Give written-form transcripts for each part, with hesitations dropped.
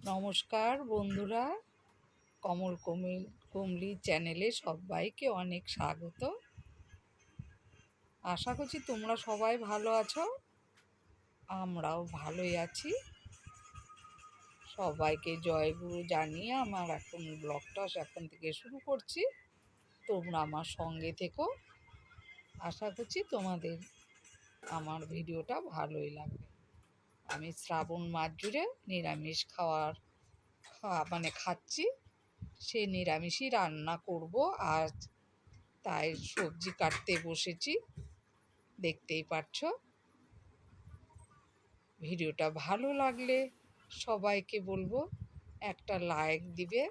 নমস্কার বন্ধুরা, কমলি চ্যানেলে সবাইকে অনেক স্বাগত। আশা করছি তোমরা সবাই ভালো আছো, আমরাও ভালোই আছি। সবাইকে জয়গুরু জানিয়ে আমার ব্লগটা এখন থেকে শুরু করছি। তোমরা আমার সঙ্গে থেকো। আশা করছি তোমাদের আমার ভিডিওটা ভালোই লাগবে। আমি শ্রাবণ মাস জুড়ে নিরামিষ খাচ্ছি। সে নিরামিষই রান্না করব আজ, তাই সবজি কাটতে বসেছি, দেখতেই পাচ্ছ। ভিডিওটা ভালো লাগলে সবাইকে বলবো একটা লাইক দিবে,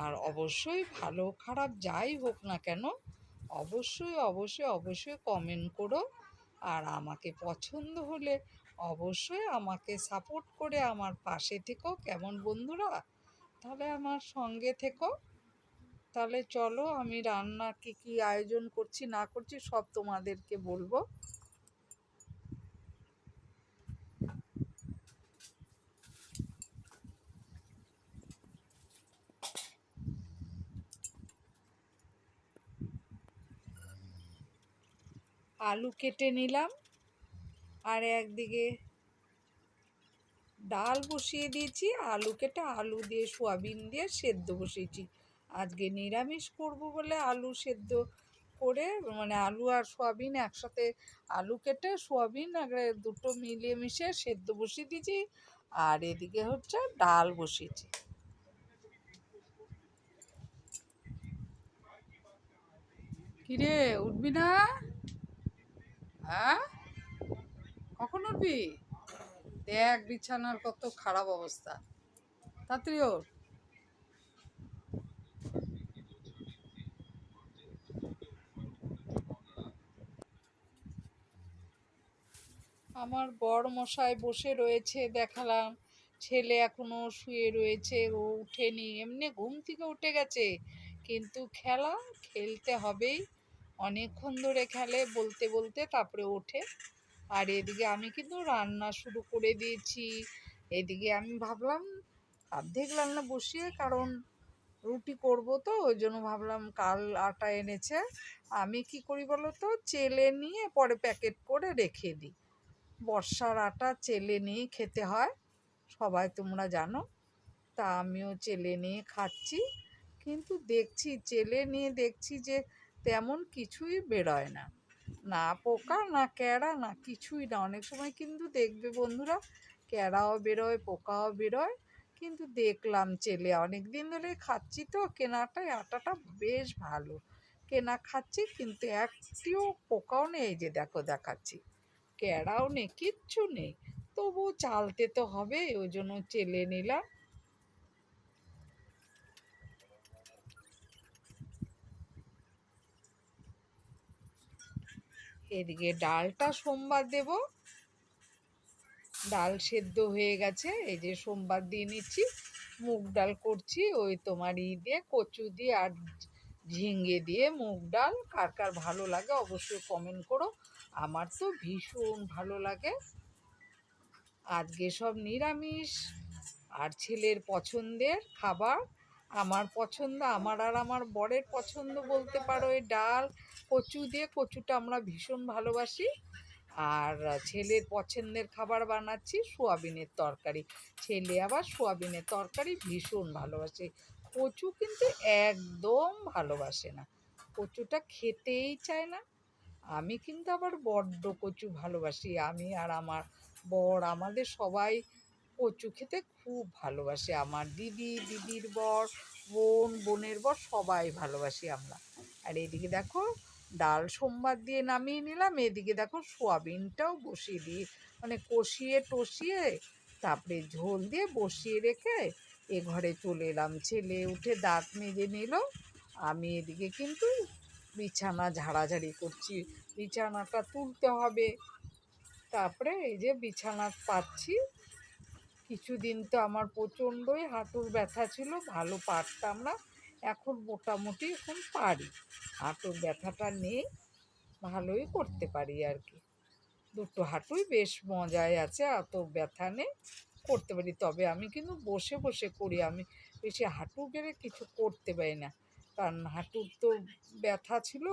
আর অবশ্যই ভালো খারাপ যাই হোক না কেন অবশ্যই অবশ্যই অবশ্যই কমেন্ট করো। আর আমাকে পছন্দ হলে অবশ্যই আমাকে সাপোর্ট করে আমার পাশে থেকো, কেমন বন্ধুরা? তাহলে আমার সঙ্গে থেকো। তাহলে চলো, আমি রান্না কি আয়োজন করছি না করছি সব তোমাদেরকে বলবো। আলু কেটে নিলাম, আর একদিকে ডাল বসিয়ে দিয়েছি। আলু কেটে আলু দিয়ে সোয়াবিন দিয়ে সেদ্ধ বসিয়েছি। আজকে নিরামিষ করব বলে আলু সেদ্ধ করে, আলু আর সোয়াবিন একসাথে, আলু কেটে সোয়াবিন দুটো মিলিয়ে মিশিয়ে সেদ্ধ বসিয়ে দিয়েছি। আর এদিকে হচ্ছে ডাল বসিয়েছি। কিরে, উঠবি না? হ্যাঁ, কখন উঠবি? দেখ বিছানার কত খারাপ অবস্থা, তাড়াতাড়ি ওঠ। আমার বর মশাই বসে রয়েছে, দেখালাম। ছেলে এখনো শুয়ে রয়েছে, ও উঠেনি, এমনি ঘুম থেকে উঠে গেছে, কিন্তু খেলতে হবেই। অনেকক্ষণ ধরে খেলে, বলতে বলতে তারপরে ওঠে। আর এদিকে আমি কিন্তু রান্না শুরু করে দিয়েছি। এদিকে আমি ভাবলাম অর্ধেক রান্না বসিয়ে, কারণ রুটি করব তো, ওই জন্য ভাবলাম কাল আটা এনেছে, আমি কি করি বলো তো, চেলে নিয়ে পরে প্যাকেট করে রেখে দিই। বর্ষার আটা চেলে নিয়ে খেতে হয়, সবাই তোমরা জানো। তা আমিও চেলে নিয়ে খাচ্ছি, কিন্তু চেলে নিয়ে দেখছি যে তেমন কিছুই বেরোয় না, না পোকা না ক্যাড়া না কিছুই না। অনেক সময় কিন্তু দেখবে বন্ধুরা, ক্যাড়াও বেরোয় পোকাও বেরোয়, কিন্তু দেখলাম চেলে অনেক দিন ধরে খাচ্ছি তো কেনাটাই, আটাটা বেশ ভালো। কেনা খাচ্ছি কিন্তু একটিও পোকাও নেই, এই যে দেখো দেখাচ্ছি, ক্যাড়াও নেই, কিচ্ছু নেই। তবু চালতে তো হবে, ওই জন্য চেলে নিলাম। এদিকে ডালটা সোমবার দেব। ডাল সেদ্ধ হয়ে গেছে, এই যে সোমবার দিয়ে নিচ্ছি। মুগ ডাল করছি, ওই তোমার দিয়ে কচু দিয়ে আর ঝিঙে দিয়ে মুগ ডাল। কার কার ভালো লাগে অবশ্যই কমেন্ট করো, আমার তো ভীষণ ভালো লাগে। আজকে সব নিরামিষ, আর ছেলের পছন্দের খাবার। আমার পছন্দ, আমার আর আমার বরের পছন্দ বলতে পারো এই ডাল কচু দিয়ে, কচুটা আমরা ভীষণ ভালোবাসি। আর ছেলের পছন্দের খাবার বানাচ্ছি সোয়াবিনের তরকারি। ছেলে আবার সোয়াবিনের তরকারি ভীষণ ভালোবাসে, কচু কিন্তু একদম ভালোবাসে না, কচুটা খেতেই চায় না। আমি কিন্তু আবার বড্ড কচু ভালোবাসি, আমি আর আমার বর, আমাদের সবাই কচু খেতে খুব ভালোবাসে। আমার দিদি, দিদির বর, বোন, বোনের বর সবাই ভালোবাসি আমরা। আর এদিকে দেখো ডাল সোমবার দিয়ে নামিয়ে নিলাম, এদিকে দেখো সোয়াবিনটাও বসিয়ে দিই, কষিয়ে টষিয়ে তারপরে ঝোল দিয়ে বসিয়ে রেখে এ ঘরে চলে এলাম। ছেলে উঠে দাঁত মেজে নিল, আমি এদিকে কিন্তু বিছানা ঝাড়াঝাড়ি করছি, বিছানাটা তুলতে হবে। তারপরে এই যে বিছানা পাচ্ছি। কিছুদিন তো আমার প্রচণ্ডই হাঁটুর ব্যথা ছিল, ভালো পারতাম না, এখন মোটামুটি এখন পারি, হাঁটুর ব্যথাটা নেই, ভালোই করতে পারি আর কি। দুটো হাঁটুই বেশ মজায় আছে, অত ব্যথা নেই, করতে পারি। তবে আমি কিন্তু বসে বসে করি, আমি বেশি হাঁটু গেড়ে কিছু করতে পারি না, কারণ হাঁটুর তো ব্যথা ছিল,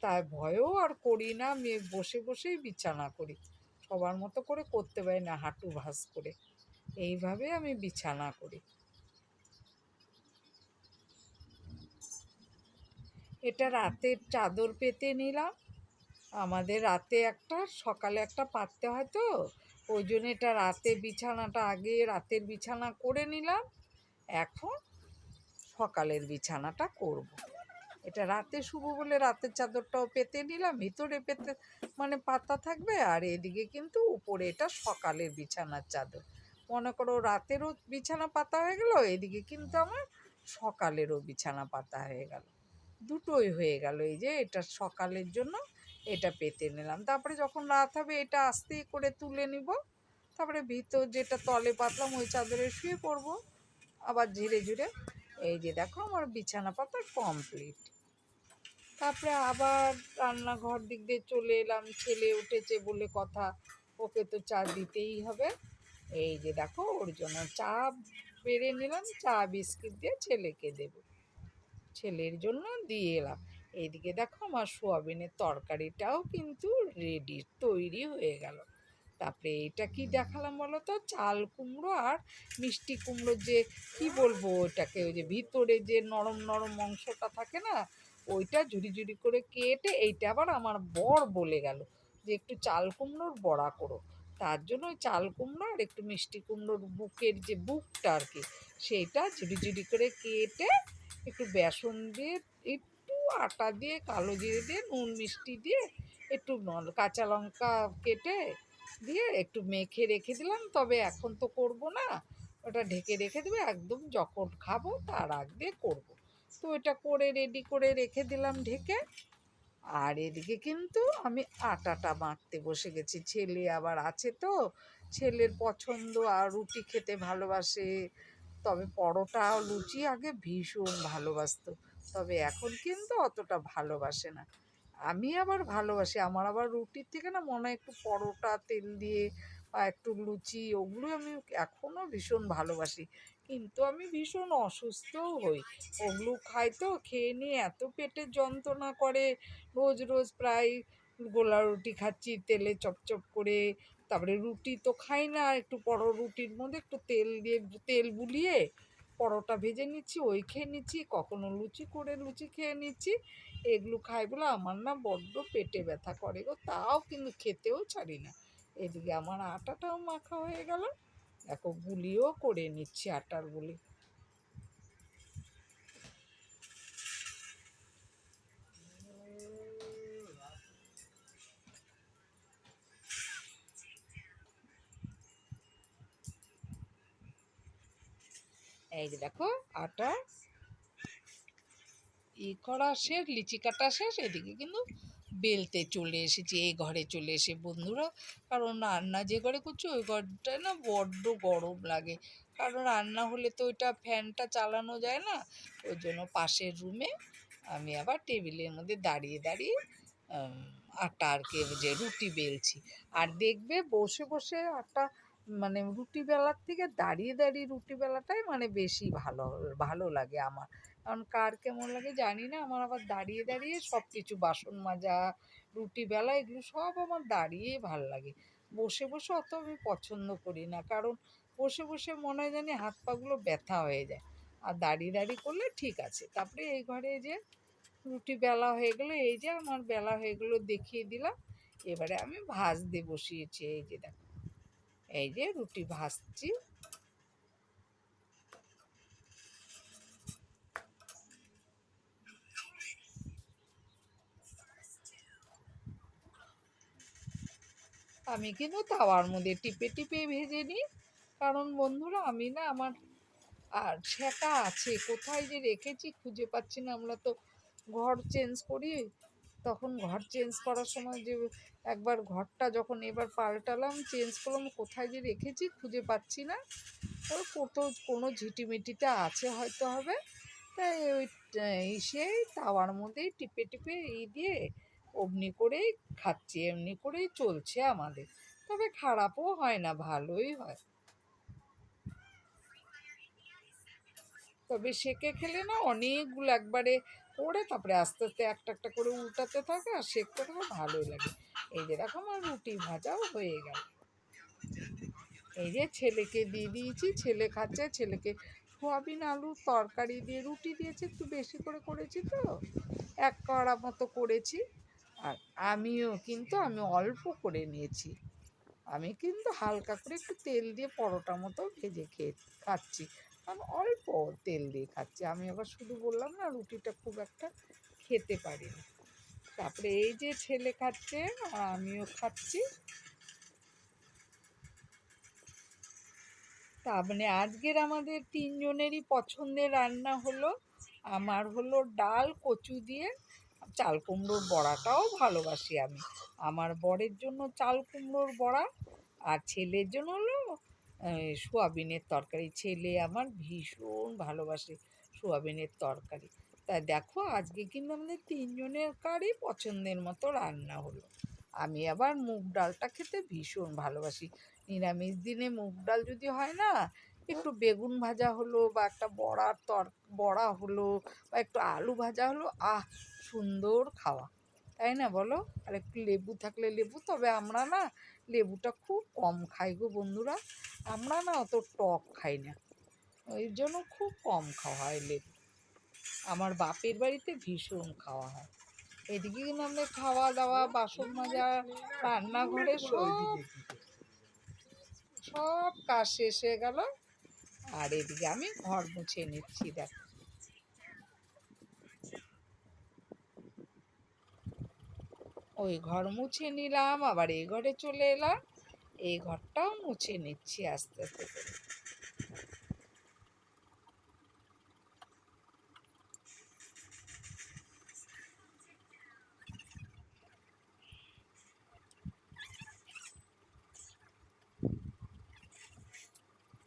তাই ভয়েও আর করি না। আমি বসে বসেই বিছানা করি, সবার মতো করে করতে পারি না হাঁটু ভাঁজ করে, এইভাবে আমি বিছানা করি। এটা রাতের চাদর পেতে নিলাম, আমাদের রাতে একটা সকালে একটা পাততে হয় তো, ওই জন্য এটা রাতে বিছানাটা আগে রাতের বিছানা করে নিলাম, এখন সকালের বিছানাটা করব। এটা রাতে শুবো বলে রাতের চাদরটাও পেতে নিলাম, ভিতরে পেতে মানে পাতা থাকবে, আর এদিকে কিন্তু উপরে এটা সকালের বিছানার চাদর। মনে করো রাতেরও বিছানা পাতা হয়ে গেল, এদিকে কিন্তু আমার সকালেরও বিছানা পাতা হয়ে গেল, দুটোই হয়ে গেল। এই যে এটা সকালের জন্য এটা পেতে নিলাম, তারপরে যখন রাত হবে এটা আস্তে করে তুলে নিব, তারপরে ভিতর যেটা তলে পাতলাম ওই চাদরে শুয়ে পড়বো আবার ধীরে ধীরে। এই যে দেখো আমার বিছানা পাতা কমপ্লিট। তারপরে আবার রান্নাঘর দিক দিয়ে চলে এলাম, ছেলে উঠেছে বলে কথা, ওকে তো চা দিতেই হবে। এই যে দেখো ওর জন্য চা বেড়ে নিলাম, চা বিস্কিট দিয়ে ছেলেকে দেবো, ছেলের জন্য দিয়ে এলাম। এইদিকে দেখো আমার সোয়াবিনের তরকারিটাও কিন্তু রেডি, তৈরি হয়ে গেল। তারপরে এটা কি দেখালাম বলো তো, চাল কুমড়ো আর মিষ্টি কুমড়ো, যে কি বলবো ওটাকে, ওই যে ভিতরে যে নরম নরম অংশটা থাকে না, ওইটা ঝুড়ি ঝুড়ি করে কেটে, এইটা আবার আমার বর বলে গেল যে একটু চাল কুমড়োর বড়া করো, তার জন্য ওই চাল কুমড়ো আর একটু মিষ্টি কুমড়োর বুকের যে বুকটা আর কি, সেইটা ঝুড়ি ঝুড়ি করে কেটে একটু বেসন দিয়ে, একটু আটা দিয়ে, কালো জিরে দিয়ে, নুন মিষ্টি দিয়ে, একটু কাঁচা লঙ্কা কেটে দিয়ে একটু মেখে রেখে দিলাম। তবে এখন তো করব না, ওটা ঢেকে রেখে দেবে, একদম যখন খাবো তার আগ দিয়ে করবো। তো এটা করে রেডি করে রেখে দিলাম ঢেকে। আর এদিকে কিন্তু আমি আটাটা মাখতে বসে গেছি, ছেলে আবার আছে তো, ছেলের পছন্দ আর রুটি খেতে ভালোবাসে, তবে পরোটা লুচি আগে ভীষণ ভালোবাসতো, তবে এখন কিন্তু অতটা ভালোবাসে না। আমি আবার ভালোবাসি, আমার আবার রুটির থেকে না মনে হয় একটু পরোটা তেল দিয়ে বা একটু লুচি, ওগুলো আমি এখনও ভীষণ ভালোবাসি। কিন্তু আমি ভীষণ অসুস্থও হই, ওগুলো খাই তো, খেয়ে নিয়ে এত পেটের যন্ত্রণা করে, রোজ রোজ প্রায় গোলা রুটি খাচ্ছি তেলে চপচপ করে, তারপরে রুটি তো খাই না, একটু রুটির মধ্যে একটু তেল দিয়ে, তেল বুলিয়ে পরোটা ভেজে নিচ্ছি, ওই খেয়ে নিচ্ছি, কখনো লুচি করে লুচি খেয়ে নিচ্ছি, এগুলো খাই বলে আমার না বড্ড পেটে ব্যথা করে গো, তাও কিন্তু খেতেও ছাড়ি না। এদিকে আমার আটাটাও মাখা হয়ে গেল, দেখো গুলিও করে নিচ্ছি আটার গুলি। এই যে দেখো আটা করা শেষ, লিচি কাটা শেষ, এদিকে কিন্তু বেলতে চলে এসেছি, এই ঘরে চলে এসে বন্ধুরা, কারণ রান্না যে ঘরে করছি ওই ঘরটায় না বড্ড গরম লাগে, কারণ রান্না হলে তো ওইটা ফ্যানটা চালানো যায় না, ওই জন্য পাশের রুমে আমি আবার টেবিলের মধ্যে দাঁড়িয়ে দাঁড়িয়ে আম, আটা আর কি যে রুটি বেলছি। আর দেখবে বসে বসে আটা মানে রুটি বেলার থেকে দাঁড়িয়ে দাঁড়িয়ে রুটি বেলাটাই মানে বেশি ভালো ভালো লাগে আমার, কারণ কার কেমন লাগে জানি না, আমার আবার দাঁড়িয়ে দাঁড়িয়ে সব কিছু বাসন মাজা, রুটি বেলা, এগুলো সব আমার দাঁড়িয়েই ভাল লাগে। বসে বসে অত আমি পছন্দ করি না, কারণ বসে বসে মনে হয় জানি হাত পাগুলো ব্যথা হয়ে যায়, আর দাঁড়িয়ে দাঁড়িয়ে করলে ঠিক আছে। তারপরে এই ঘরে যে রুটি বেলা হয়ে গেলো, এই যে আমার বেলা হয়ে গেলো দেখিয়ে দিলাম, এবারে আমি ভাজতে বসিয়েছি। এই যে দেখো, এই যে রুটি ভাজছি। আমি কিন্তু তাওয়ার মধ্যে টিপে টিপে ভেজে নিই, কারণ বন্ধুরা আমি না আমার আর সেটা আছে কোথায় যে রেখেছি খুঁজে পাচ্ছি না, আমরা তো ঘর চেঞ্জ করি, তখন ঘর চেঞ্জ করার সময় যে একবার ঘরটা যখন এবার পাল্টালাম চেঞ্জ করলাম, কোথায় যে রেখেছি খুঁজে পাচ্ছি না, ওই কোথাও কোনো ঝিটিমিটিতে আছে হয়তো হবে, তাই ওই সেই তাওয়ার মধ্যেই টিপে টিপে দিয়ে অমনি করেই খাচ্ছি, এমনি করেই চলছে আমাদের। তবে খারাপও হয় না, ভালোই হয়। তবে সেঁকে খেলে না অনেকগুলো একবারে করে তারপরে আস্তে আস্তে একটা একটা করে উল্টাতে থাকে আর সেঁকতে থাকে, ভালোই লাগে। এই যে দেখো আমার রুটি ভাজাও হয়ে গেল। এই যে ছেলেকে দিয়ে দিয়েছি, ছেলে খাচ্ছে। ছেলেকে সোয়াবিন আলুর তরকারি দিয়ে রুটি দিয়েছি, একটু বেশি করে করেছি তো, এক কড়া মতো করেছি। আর আমি অল্প করে নিয়েছি। আমি কিন্তু হালকা করে একটু তেল দিয়ে পরোটা মতো ভেজে খাচ্ছি। আমি অল্প তেল দিয়ে খাচ্ছি। আমি আবার শুধু বললাম না রুটিটা খুব একটা খেতে পারি না। তারপরে এই যে ছেলে খাচ্ছে আর আমিও খাচ্ছি। তার মানে আজকের আমাদের তিনজনেরই পছন্দের রান্না হলো, আমার হলো ডাল কচু দিয়ে, চাল কুমড়োর বড়াটাও ভালোবাসি আমি। আমার বরের জন্য চাল কুমড়োর বড়া, আর ছেলের জন্য হলো সোয়াবিনের তরকারি। ছেলে আমার ভীষণ ভালোবাসে সোয়াবিনের তরকারি। তা দেখো আজকে কিন্তু আমাদের তিনজনের কারই পছন্দের মতো রান্না হলো। আমি আবার মুগ ডালটা খেতে ভীষণ ভালোবাসি। নিরামিষ দিনে মুগ ডাল যদি হয় না, একটু বেগুন ভাজা হলো বা একটা বড়া হলো বা একটু আলু ভাজা হলো, আহ সুন্দর খাওয়া, তাই না বলো? আর একটু লেবু থাকলে লেবু, তবে আমরা না লেবুটা খুব কম খাই গো বন্ধুরা। আমরা না অত টক খাই না, ওই জন্য খুব কম খাওয়া হয় লেবু। আমার বাপের বাড়িতে ভীষণ খাওয়া হয়। এদিকে কিন্তু আমাদের খাওয়া দাওয়া বাসন মাজা রান্নাঘরে সব সব কাজ শেষ হয়ে গেল। আর এদিকে আমি ঘর মুছে নিচ্ছি দেখো। ওই ঘর মুছে নিলাম, আবার এই ঘরে চলে এলাম, এই ঘরটাও মুছে নিচ্ছি আস্তে আস্তে করে।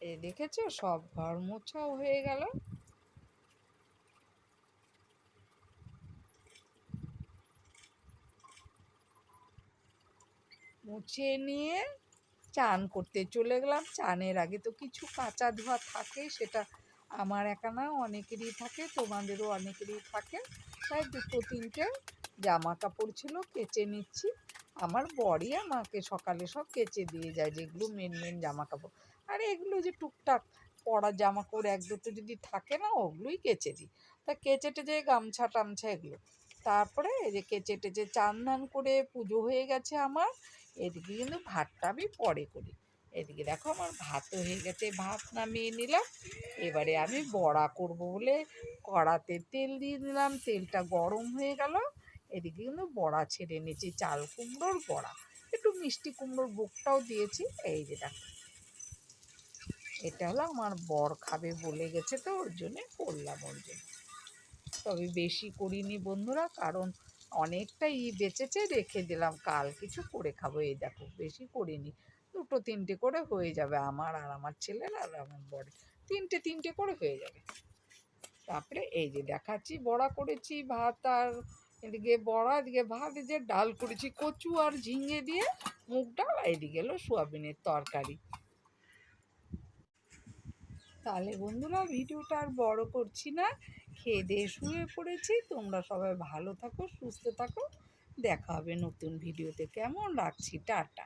এই দেখেছো সব ঘর মোছাও হয়ে গেল। মুছে নিয়ে চান করতে চলে গেলাম। চানের আগে তো কিছু কাচা ধোয়া থাকে, সেটা আমার একা না অনেকেরই থাকে, তোমাদেরও অনেকেরই থাকে। তাই দুটো তিনটে জামা কাপড় ছিল, কেচে নিচ্ছি। আমার বরই আমাকে সকালে সব কেচে দিয়ে যায়, যেগুলো মেন মেন জামা কাপড়। আর এগুলো যে টুকটাক পরা জামা কাপড় এক দুটো যদি থাকে না, ওগুলোই কেচে দিই। তা কেচে টেচে গামছা টামছা এগুলো, তারপরে এই যে কেচে টেচে চান ধান করে পুজো হয়ে গেছে আমার। এদিকে কিন্তু ভাতটা আমি পরে করি। এদিকে দেখো আমার ভাতও হয়ে গেছে, ভাত নামিয়ে নিলাম। এবারে আমি বড়া করব বলে কড়াতে তেল দিয়ে দিলাম, তেলটা গরম হয়ে গেল। এদিকে কিন্তু বড়া ছেড়ে নিয়েছি, চাল কুমড়োর বড়া, একটু মিষ্টি কুমড়োর বুকটাও দিয়েছি। এই যে দেখো, এটা হলো আমার বর খাবে বলে গেছে, তো ওর জন্যে করলাম ওর জন্য। তবে বেশি করিনি বন্ধুরা, কারণ অনেকটাই বেঁচেছে, রেখে দিলাম কাল কিছু করে খাবো। এই দেখো বেশি করিনি, দুটো তিনটে করে হয়ে যাবে আমার আর আমার ছেলের আর আমার বরের, তিনটে তিনটে করে হয়ে যাবে। তারপরে এই যে দেখাচ্ছি বড়া করেছি, ভাত আর এদিকে বড়া, এদিকে ভাত, এই যে ডাল করেছি কচু আর ঝিঙে দিয়ে মুগ ডাল, এদিকে এলো সোয়াবিনের তরকারি। তাহলে বন্ধুরা ভিডিওটা আর বড় করছি না, খেয়ে দিয়ে শুয়ে পড়েছি। তোমরা সবাই ভালো থাকো, সুস্থ থাকো, দেখা হবে নতুন ভিডিওতে। কেমন রাখছি, টাটা।